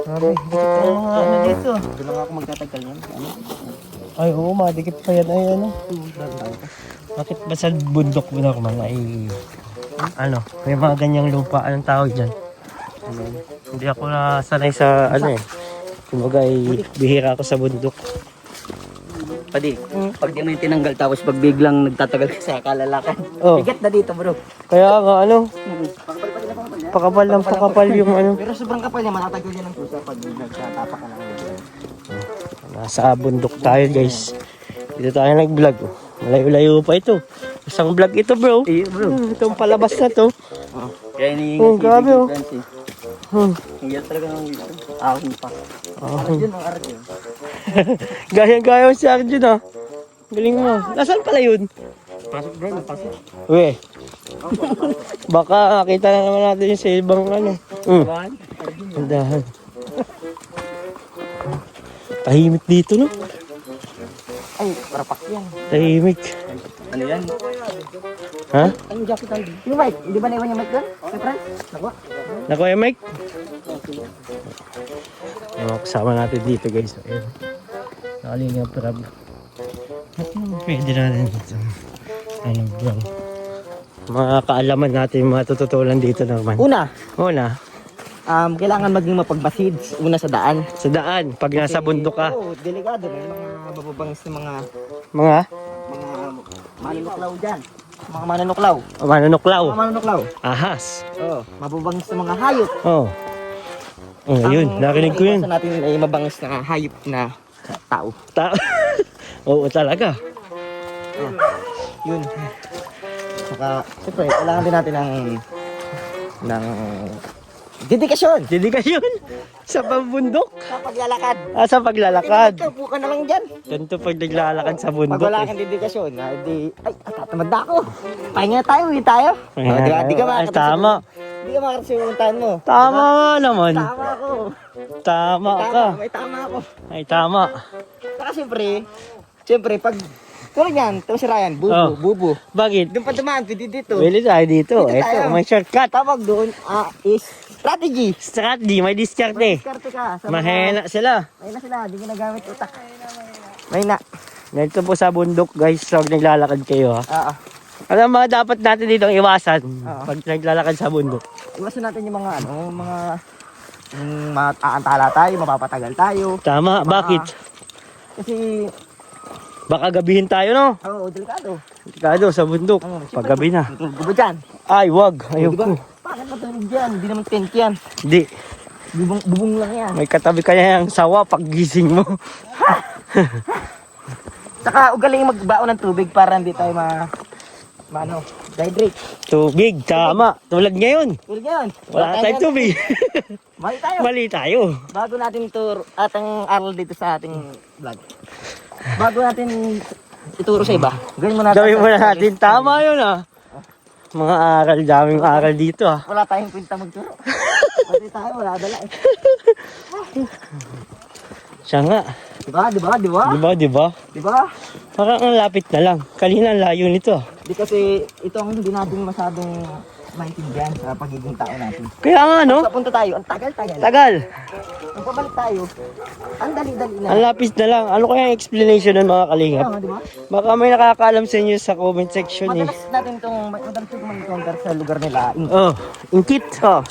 Grabe, dikit ang mga ano dito. Doon lang ako magtatagal yan. Ano? Ay oo, madikit pa yan. Ay ano. Bakit ba sa bundok mo na mga ay ano, may mga ganyang lupa. Anong tawag dyan? Ano, hindi ako nasanay sa ano eh. Kumbaga ay bihira ako sa bundok. Padi, pag di mo yung tinanggal tapos pag biglang nagtatagal ka sa kalalakan. Oh. Bigat na dito bro. Kaya nga ano, Pakapal pa din ako kapal. pakapal lang pakapal yung ano. Pero sobrang kapal niya, matatagal yan ng pusa pag nagtatapak ka ng ulo. Nasa bundok tayo guys. Dito tayo nag-vlog. Oh. Malayo-layo pa ito. Isang vlog ito bro. Bro. Itong palabas na to. Oh. Kaya ni Grabe oh. Hingyan talaga ng dito. Ahon pa. Arat yun, ang arat yun. Gayang-gaya si Arjun ah. Galing mo. Nasaan pala yun? Pasok bro, napasok. Uwe. Baka nakita na naman natin yung sa ibang ano. Andahan. Tahimik dito no? Ay, parapak yan. Tahimik. Ano yan? Ha? Ang jacket tayo. Yung mic, hindi ba naiwan yung mic doon? May friend? Nakuha? Nakuha yung mic? Kasama natin dito guys. Ayun. Nakalinga prab. Pwede natin dito. Ano bro? Mga kaalaman natin, mga tututulan dito naman. Una, Una, kailangan maging mapagbasid una sa daan. sa daan, pag nasa bundok ka. Oo, delikado. May mga bababangis na mga Mga manunuklaw dyan. Mga manunuklaw. manunuklaw. Mga manunuklaw. Ahas. Oo, mababangis na mga hayop. Oh. Oh, yun. Narinig ko yun. Ang natin ay mabangis na hayop na tao. Oo talaga. Yun. Saka, siyempre, kailangan din natin ng dedikasyon Dedikasyon sa pambundok. sa paglalakad. Sa paglalakad. Upo ka na lang dyan. Ganito pag naglalakad sa Pag bundok. wala kang dedikasyon, tatamad na ako. Pahinga tayo, uwi tayo. Di ka Ay, tama. Di ka makarating sa puntahan mo. Tama nga naman. Tama ako. Tama ka. May tama ako. Ay, tama. Saka siyempre, pag tulad yan, ito si Ryan, Oh. bubo. Bakit? Doon pa dumaan, pwede dito. Pwede tayo dito. Dito tayo. Ito, may shortcut. Tawag doon is strategy. Strategy, may diskarte. Diskarte ka. Mahina sila. May na sila, di ginagamit utak. May na. Ganito po sa bundok guys, pag naglalakad kayo ha. Oo. Ano ang mga dapat natin dito iwasan Oo. pag naglalakad sa bundok? Iwasan natin yung mga maaantala tayo, mapapatagal tayo. Tama, bakit? Kasi, Baka gabihin tayo no? delikado. Delikado sa bundok. Pag gabi na. Tutulog ba dyan? Ay, wag. Ayoko. Paano matulog dyan? Hindi naman tent yan. Hindi. Bubong lang yan. May katabi ka niya yung sawa pag gising mo. Saka ugaling magbaon ng tubig para hindi tayo dehydrate. Tubig, tama. Tulad ngayon. Tulog yan. Wala tayong tubig. Mali tayo. Mali tayo. Bago natin ito atang aral dito sa ating vlog. Bago natin ituro sa iba. Gawin mo natin. Gawin mo na natin. Tama yun ah. Mga aral, daming aral dito ah. Wala tayong kwenta magturo. Pati tayo, wala dala eh. Siya nga. Diba? Diba? Parang ang lapit na lang. Kanina ang layo nito ah. Di kasi ito ang hindi natin masyadong maintindihan sa pagiging tao natin. Kaya nga no? Papunta tayo, ang tagal-tagal. Tagal. Kung pabalik tayo, ang dali-dali na. Ang lapis na lang. Ano kaya ang explanation ng mga kalingap? Kaya nga, diba? Baka may nakakaalam sa inyo sa comment section eh. Madalas itong mag-encounter sa lugar nila. Oh, ingkit. Oh.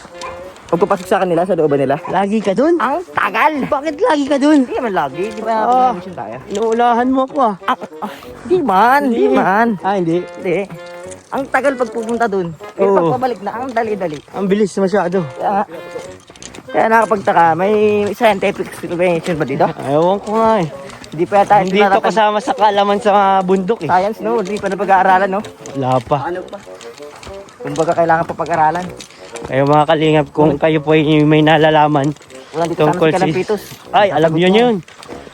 Pagpapasok sa kanila, sa looban nila. Lagi ka dun? Ang tagal! Bakit lagi ka dun? Hindi naman lagi, di ba mission tayo? Inuulahan mo ako ah. Di man. Hindi. Hindi. Ang tagal pag pupunta dun. Pero Oo. pag pabalik na, ang dali-dali. Ang bilis masyado. Kaya nakapagtaka, may scientific explanation ba dito? Ewan ko nga eh. Hindi pa yata Hindi ito kasama sa kaalaman sa bundok eh. science, no? Hindi pa na pag-aaralan, no? Wala pa. Ano pa? Kumbaga kailangan pa pag-aralan. Kayo mga kalingap, kung kayo po ay may nalalaman Wala dito tungkol sana si Kalapitos. Ay, alam nyo yun.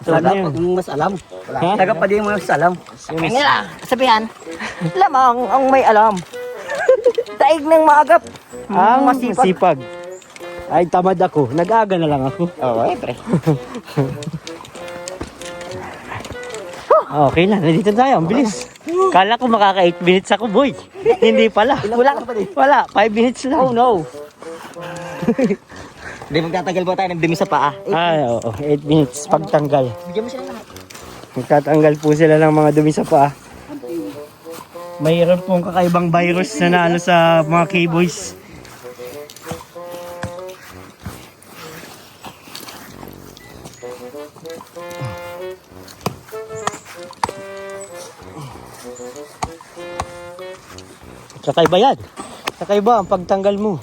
Alam nyo yun. Mas alam. Ha? Taga pa din mo mas alam. Kaya nila, sabihan, lamang ang may alam. Daig ng maagap. Ang masipag. masipag. Ay, tamad ako. Nag-aga na lang ako. Oo, pre. Okay na, nandito tayo. Ang bilis. Kala ko makaka 8 minutes ako, boy. Hindi pala. Wala ka pa din. Wala, 5 minutes lang. Oh no. Hindi magtatagal ba tayo ng dumi sa paa? Oo. 8 minutes pagtanggal. Bigyan mo sila lahat. Magtatanggal po sila ng mga dumi sa paa. Mayroon pong kakaibang virus na naano sa mga K-boys. Kakaiba yan. Kakaiba ang pagtanggal mo.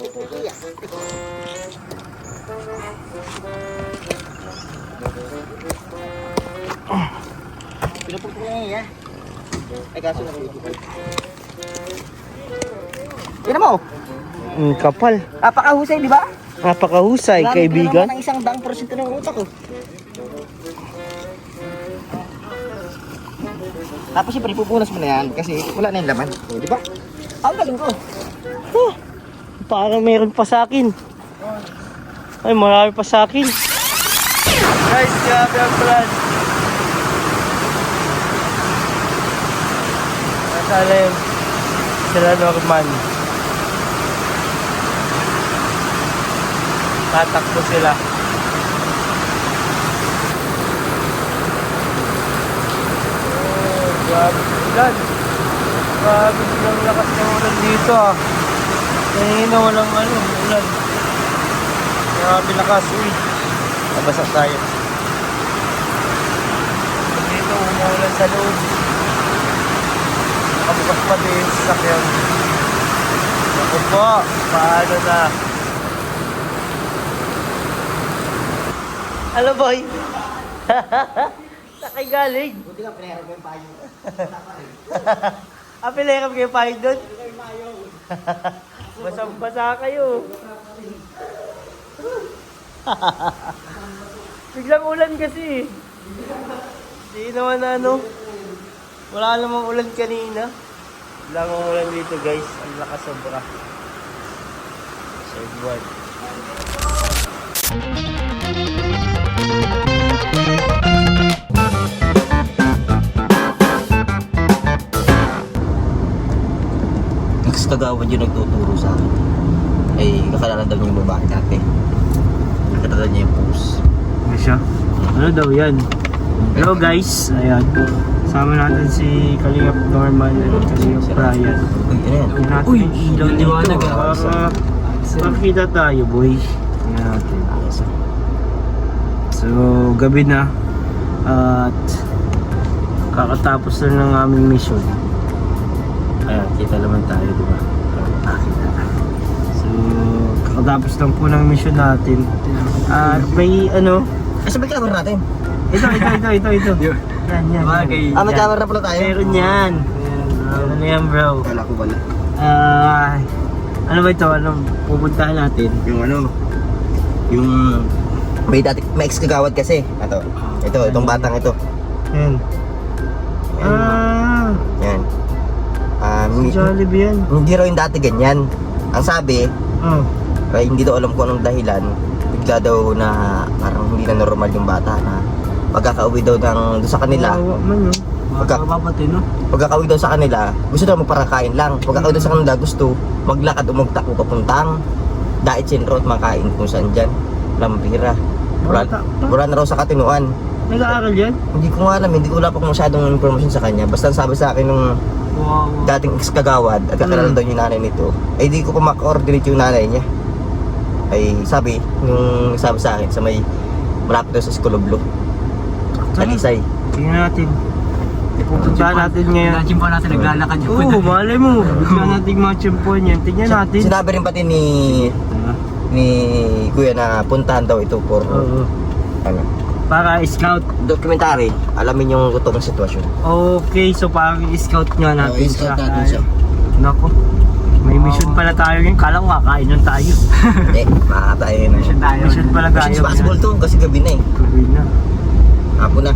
Pinupukpok na yan. Ay kaso na pinupukpok. Tignan mo. Kapal. Napakahusay, di ba? Napakahusay, kaibigan. Marami ka naman ng 100% ng utak ko. Tapos siyempre pupunas mo na yan kasi wala na yung laman. O, di ba? Ang galing ko. Parang meron pa sa akin. Ay, marami pa sa akin. Guys, grabe ang plan. Nasala yun. Sila Norman. Tatakbo sila. Oh, grabe ulan. Grabe ang lakas ng ulan dito ah. Kanina walang ulan. Grabe lakas, uy. Nabasa tayo. Dito umuulan sa loob. Nakabukas pa din sa sakyan. Ako po, paano na? Hello boy. Sakay galing. Buti nga pinahirap mo yung payo. Pinahirap kayo payo doon? Basang-basa kayo. Biglang ulan kasi. Hindi naman wala namang ulan kanina. Wala namang ulan dito guys. Ang lakas sobra. Third one. Kagawad yung nagtuturo sa akin. Ay, kakilala daw niya yung babae dati. Kakilala niya yung post. Ano siya? Ano daw yan? Hello guys, ayan. Sama natin si Kalingap Norman at Kalingap Brian. Tignan natin yung ilaw dito para makita tayo boy. Tignan natin. So, gabi na. At kakatapos na ng aming mission. Ayan, kita naman tayo, di ba? So, kakatapos lang po ng mission natin. At may Asa ba yung camera natin? Ito. Yan. May camera pala tayo? Meron yan. Ano yan bro? Kala ko pala. Ano ba ito? Anong pupuntahan natin? Yung may ex-kagawad kasi. Itong batang ito. Yan. Yan. Jollibee yan. Hindi raw yung dati ganyan. Ang sabi, ay hindi daw alam kung anong dahilan. Bigla daw na parang hindi na normal yung bata na pagkakauwi daw doon sa kanila. Kawawa man yun. Pagkakauwi daw sa kanila, gusto daw magparakain lang. Pagkakauwi daw sa kanila, gusto maglakad o magtakbo papuntang Dait Centro at makain kung saan dyan. Lambira. Wala na raw sa katinuan. Nag-aaral yan? Hindi ko nga alam, hindi ko wala pa masyadong information sa kanya. Basta sabi sa akin nung dating ex-kagawad at kakilala daw yung nanay nito, ay di ko pa maka-coordinate yung nanay niya. Ay sabi, nung sabi sa akin, sa may malapit daw sa Escoloblo. Talisay. Tingnan natin. Pupuntahan natin ngayon. Imagine pa natin naglalakad yung Oo, malay mo. Pupuntahan natin mga tiyempohan yan. Tingnan natin. Sinabi rin pati ni Kuya na puntahan daw ito for para scout. documentary, alamin yung totoong sitwasyon. Okay, so parang i-scout nga natin i-scout natin siya. Nako. May mission pala tayo ngayon. Kala ko kakain lang tayo. Hindi, makakatayo na. Mission pala tayo. Mission possible to kasi gabi na eh. Gabi na. Hapon na.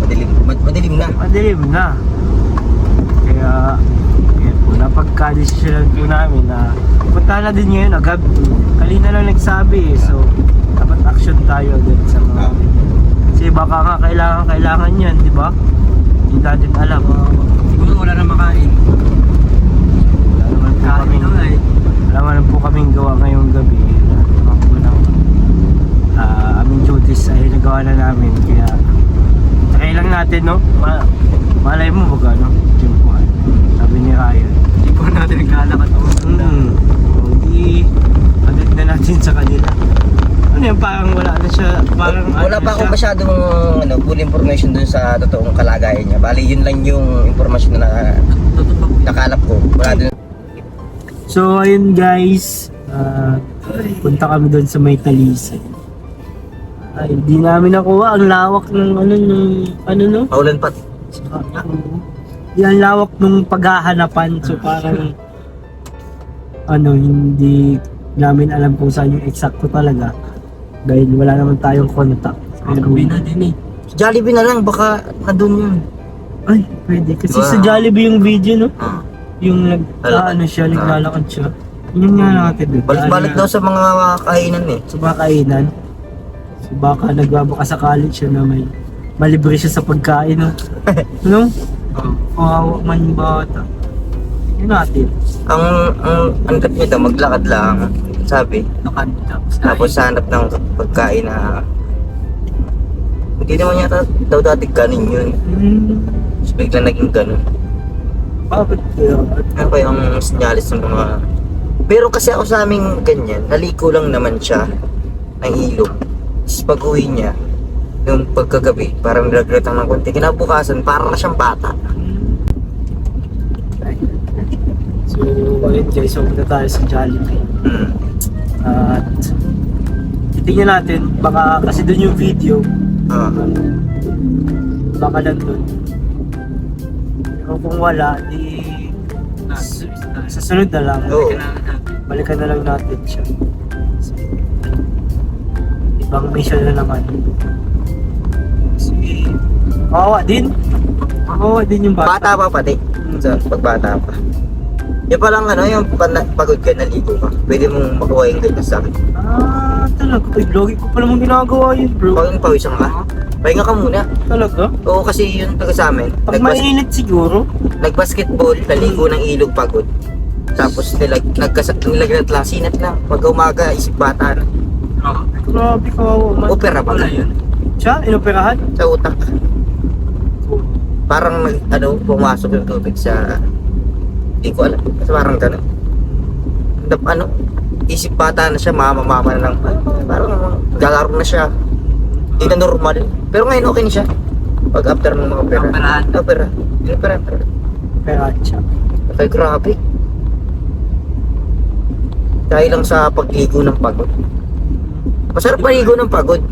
Madilim na. Madilim na. Kaya, yan po, napagka-desisyonan po namin na punta na din ngayon agad. Kanina lang nagsabi eh, so dapat action tayo agad sa mga kasi baka nga kailangan yan, di ba? Hindi natin alam. Siguro wala na makain. Wala naman po kaming gawa ngayong gabi. natin, no? Malay mo, magano? Jumpuan. Sabi ni Ryan. Hindi po natin naglalakad ako. Hindi. Agad na natin sa kanila. Ano yan, parang wala na siya. Parang Wala pa akong masyadong full information dun sa totoong kalagayan niya. Bali, yun lang yung information na nakalap ko. Wala din. So, ayun guys. Punta kami doon sa may Talisay. Ay, hindi namin nakuha ang lawak ng no? Paulan pa. Yan lawak ng paghahanapan. So parang hindi namin alam kung saan yung eksakto talaga. Dahil wala naman tayong contact. Gabi na din eh. Jollibee na lang, baka nandun yun. Ay, pwede. Kasi Wow. sa Jollibee yung video, no? Ah. Yung Lalakad. siya, naglalakad siya. Yun nga natin. Balik-balik daw sa mga kainan eh. Sa mga kainan. So baka nagbabaka sakali siya na may malibre siya sa pagkain, no? No? Kawawa man yung bata. Yun natin. Ang trip nito, maglakad lang. Sabi. Lakad. Tapos hanap ng pagkain na hindi naman yata daw dati kanin yun. Tapos bigla naging ganun. Bakit kaya? Ano ba yung sinyalis ng mga... Pero kasi ako sa aming ganyan, naliko lang naman siya ng ilog. Tapos pag-uwi niya, yung pagkagabi, parang nilagratang ng konti. Kinabukasan, parang na siyang bata. So, ayun guys, so punta tayo sa Jollibee. At titingnan natin, baka kasi doon yung video, baka nandun. Pero kung wala, di sa sunod na lang, Oo. balikan na lang natin siya. So, ibang mission na naman. Sige, kawawa din. Kawawa din yung bata. Bata pa pati. Sa pagbata pa. Yung palang yung pagod ka, naligo ka. Pwede mong makuha yung ganyan sa akin. Talaga. Ay, logi ko pa naman ginagawa yun, bro. Pag pawisan ka, pahinga ka muna. Talaga? Oo, kasi yun taga sa amin. Pag mainit siguro. Nag-basketball, naligo ng ilog, pagod. Tapos nilagyan at lasinat lang. Pag umaga, isip bata na. Grabe, kawawa man. Opera ba? Wala yun. Siya, inoperahan? Sa utak. Parang pumasok yung tubig sa... Hindi ko alam. Kasi parang gano'n. Isip bata na siya, mama na lang. Parang galaro na siya. Hindi na normal. Pero ngayon okay na siya. Pag after ng mga opera. Opera. Operahan siya. Ay, grabe. Dahil lang sa pagligo ng pagod. Masarap paligo ng pagod.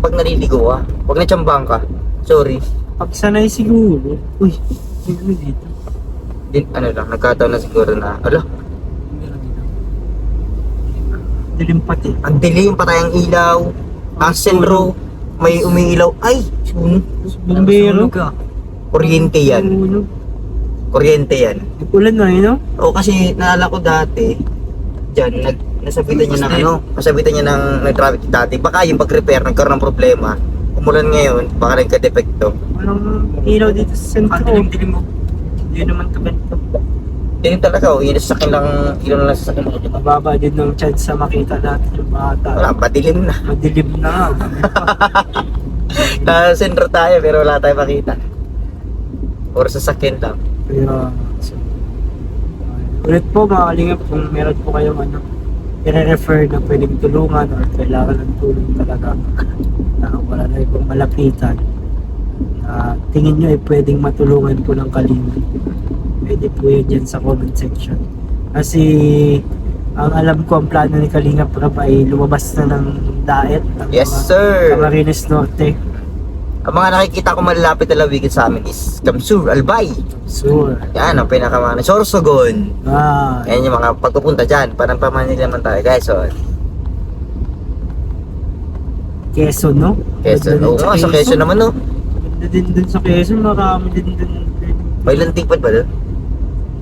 Pag naliligo ka. Pag natiyambang ka. Sorry. Pag sanay siguro. Uy, siguro dito. Nagkataon na siguro na, Dilim pati. ang dilim, patay ang ilaw, Axel row, may umiilaw, ay, sunog. Bumbero. Kuryente yan, Sunog. kuryente yan. Ulan na yun, no? O kasi naalala ko dati, dyan, nasabitan niya ng traffic dati, baka yung pag-repair, nagkaroon ng problema, umulan ngayon, baka nagka-defecto. Walang ilaw dito sa sentro. Dilim mo. Hindi naman to ganito. Yun talaga, yung sasakyan lang, ilan lang sasakyan mo. Mababa din ng chance sa makita natin yung bata. Wala, madilim na. Madilim na. Nasa sentro tayo, pero wala tayo makita. Or sasakyan lang. Kaya, so, ulit po mga kalingap, kung meron po kayong i-refer na pwedeng tulungan or kailangan ng tulong talaga na wala na ibang malapitan, tingin nyo ay pwedeng matulungan po ng Kalingap, pwede po yun dyan sa comment section. Kasi ang alam ko, ang plano ni Kalingap Rab ay lumabas na ng daet ng Yes, mga sir! Camarines Norte. Ang mga nakikita ko malalapit na lawigin sa amin is Kamsur, Albay. Sure. Yan, ang pinakamana. Sorsogon. Yan yung mga pagpupunta dyan. Parang pamanila naman tayo, guys. So, Quezon, no? Quezon. Ganda din Oo nga, sa Quezon naman, no? Ganda din dun sa Quezon, marami din dun. May lantingpad ba doon?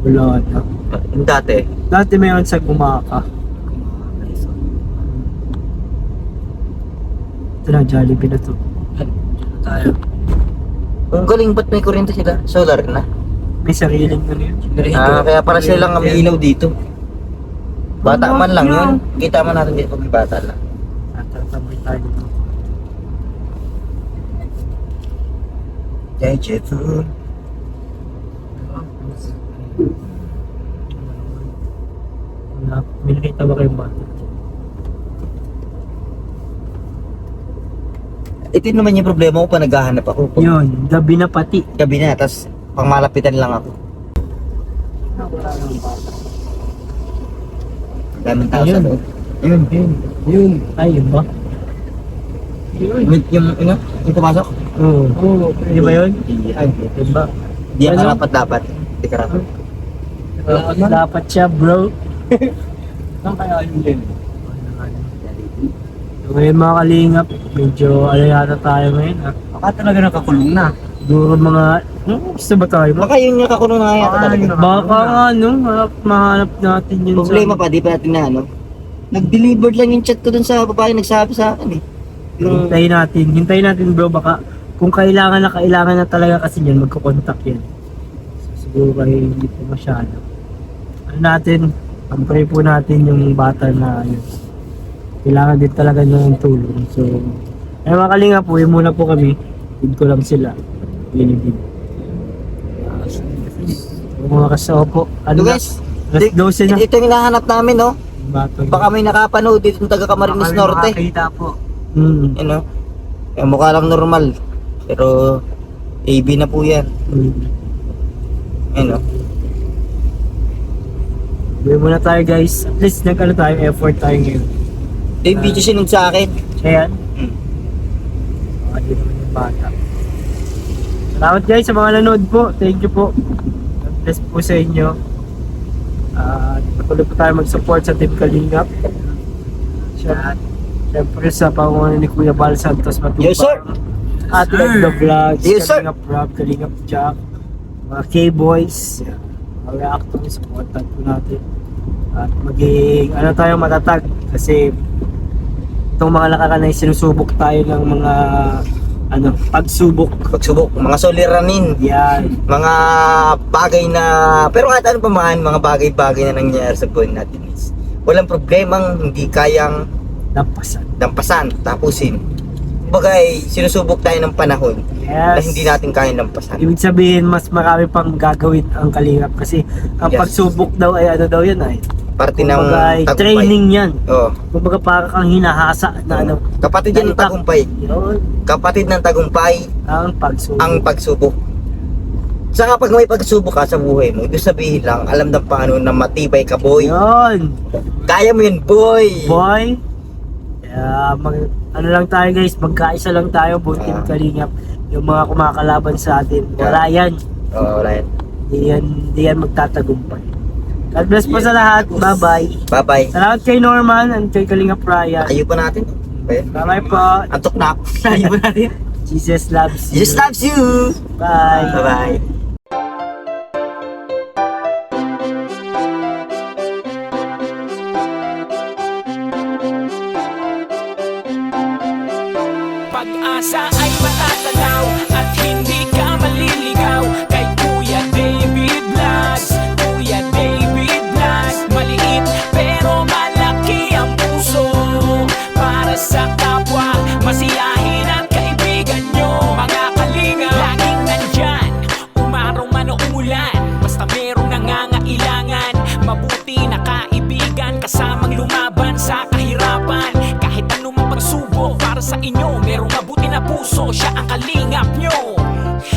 Wala na. Yung dati. Dati mayroon sa Gumaka. Ito na, Jollibee na to. Tayo. Ang galing, ba't may kuryente sila? Solar na. May sariling na yun. Kaya para sila lang may ilaw dito. Bata man lang yun. Kita man natin dito pag may bata lang. Tatamay tayo dito. Jai Jefu. May nakita ba kayong bata? Ito naman yung problema ko pa naghahanap ako. Yun, gabi na pati. Gabi na, tapos pangmalapitan lang ako. Daming tao sa Ayun. loob. Yun. Ay, yun ba? Yung pumasok? Oo. Di ba yun? Ay, Di ba? di Ano? karapat dapat. Di karapat. Dapat siya, bro. Saan kaya yun din? So, ngayon mga kalingap, medyo ano yata tayo ngayon ha. Baka talaga nakakulong na. Siguro mga, gusto ba tayo? Baka yun yung kakulong na yata talaga. Baka nga no, mahanap natin yun Problema pa, di pa natin na ano. Nag-delivered lang yung chat ko dun sa babae nagsabi sa akin eh. Yung Hintayin natin bro, baka kung kailangan na talaga kasi yan, magko-contact yan. So, siguro kayo hindi po masyado. Ano natin, pray po natin yung bata na yun. Kailangan din talaga ng tulong. So, ay mga kalinga po, yun muna po kami. Feed ko lang sila. Binibig. So, mga kasopo, ano So na? guys, Alas 12 na. ito yung hinahanap namin no. Bata. Baka may nakapanood dito ng taga Camarines Norte. Makakita po. Mm. You know? Mukha lang normal. Pero AB na po yan. You know? Gawin muna tayo guys. At least nag-ano tayo, effort tayo ngayon. Ito yung video sinunod sa akin. Ayan. Hmm. Baka di naman yung bata. Salamat guys sa mga nanood po. Thank you po. God bless po sa inyo. Patuloy po tayo mag-support sa Team Kalingap. Siyempre sa pangunan ni Kuya Bal Santos Matubang. Yes, sir. At the Vlogs, Yes, sir. Kalingap Rob, Kalingap Jack, mga K-Boys, mga reactors, supportan po natin. At maging ano tayo matatag kasi itong mga nakaraan ay sinusubok tayo ng mga pagsubok. Pagsubok, mga soliranin. Yan. Mga bagay na, pero kahit ano pa man, mga bagay-bagay na nangyayari sa buhay natin is walang problemang hindi kayang Napasan. dampasan, tapusin. Kumbaga sinusubok tayo ng panahon na Yes. hindi natin kaya dampasan. Ibig sabihin, mas marami pang gagawin ang Kalingap kasi ang Yes. pagsubok daw ay ano daw yan ay. Parte ng Kumbaga ay tagumpay. training yan. Oh, Kumbaga parang kang hinahasa na ano. kapatid yan ng tagumpay. Yun, Kapatid ng tagumpay ang pagsubok. ang pagsubok. Saka pag may pagsubok ka sa buhay mo, ito sabihin lang, alam ng paano na matibay ka, boy. Yun. Kaya mo yun, boy. Boy. Ano lang tayo guys, magkaisa lang tayo, buong Team Kalingap. Yung mga kumakalaban sa atin, wala yan. Oh, wala yan. Hindi yan magtatagumpay. God bless po sa lahat. Bye-bye. Bye-bye. Salamat kay Norman and kay Kalingap Ryan. Ayaw pa natin. Ayan. Bye-bye po. Antok na ako. Ayaw pa natin. Jesus loves you. Jesus loves you. Bye. Bye-bye. Pag-asa ay matatanaw at hindi ka maliligaw kay Kuya David Vlogs. Kuya David Vlogs, maliit pero malaki ang puso para sa kapwa, masiyahin ang kaibigan nyo. Mga kalinga, laging nandyan, umaraw man o umulan, basta merong nangangailangan. Mabuti na kaibigan, kasamang lumaban sa kahirapan. Kahit anumang pagsubok para sa inyo, merong mabuti na puso, siya ang kalingap nyo.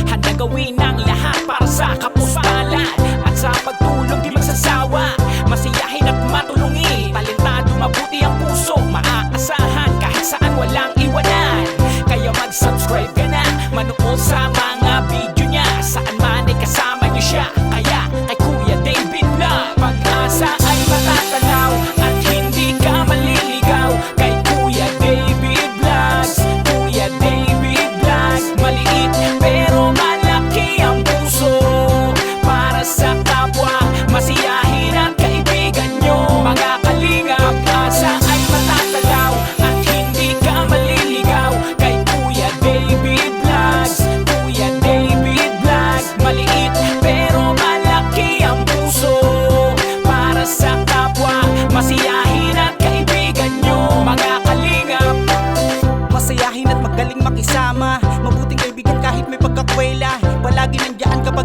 Handa gawin ang lahat para sa kapustalan at sa pagtulong di magsasawa. Masiyahin at matulungin, talentado, mabuti ang puso, maaasahan kahit saan walang iwanan. Kaya mag-subscribe ka na, manood sa mga video niya, saan man ay kasama niyo siya. Kaya kay Kuya David Vlog, pag-asa ay matatanaw at hindi ka maliligaw kay Kuya David Vlogs. Kuya David Vlogs, maliit pero malaki ang puso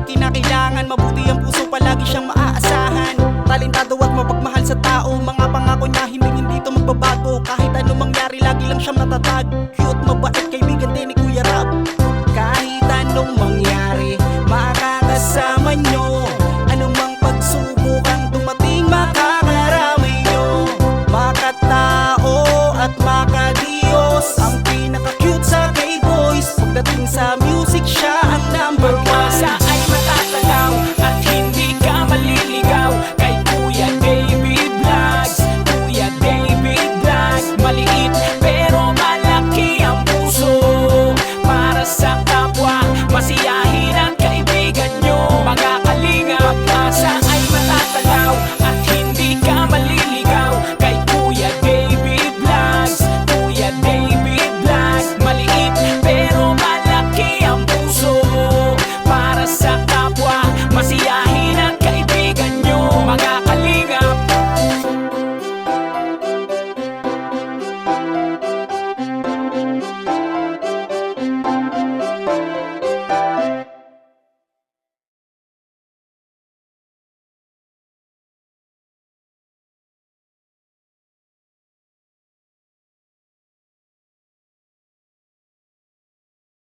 kinakailangan. Mabuti ang puso, palagi siyang maaasahan. Talentado at mapagmahal sa tao. Mga pangako niya hindi to magbabago. Kahit ano mangyari, lagi lang siyang natatag. Cute,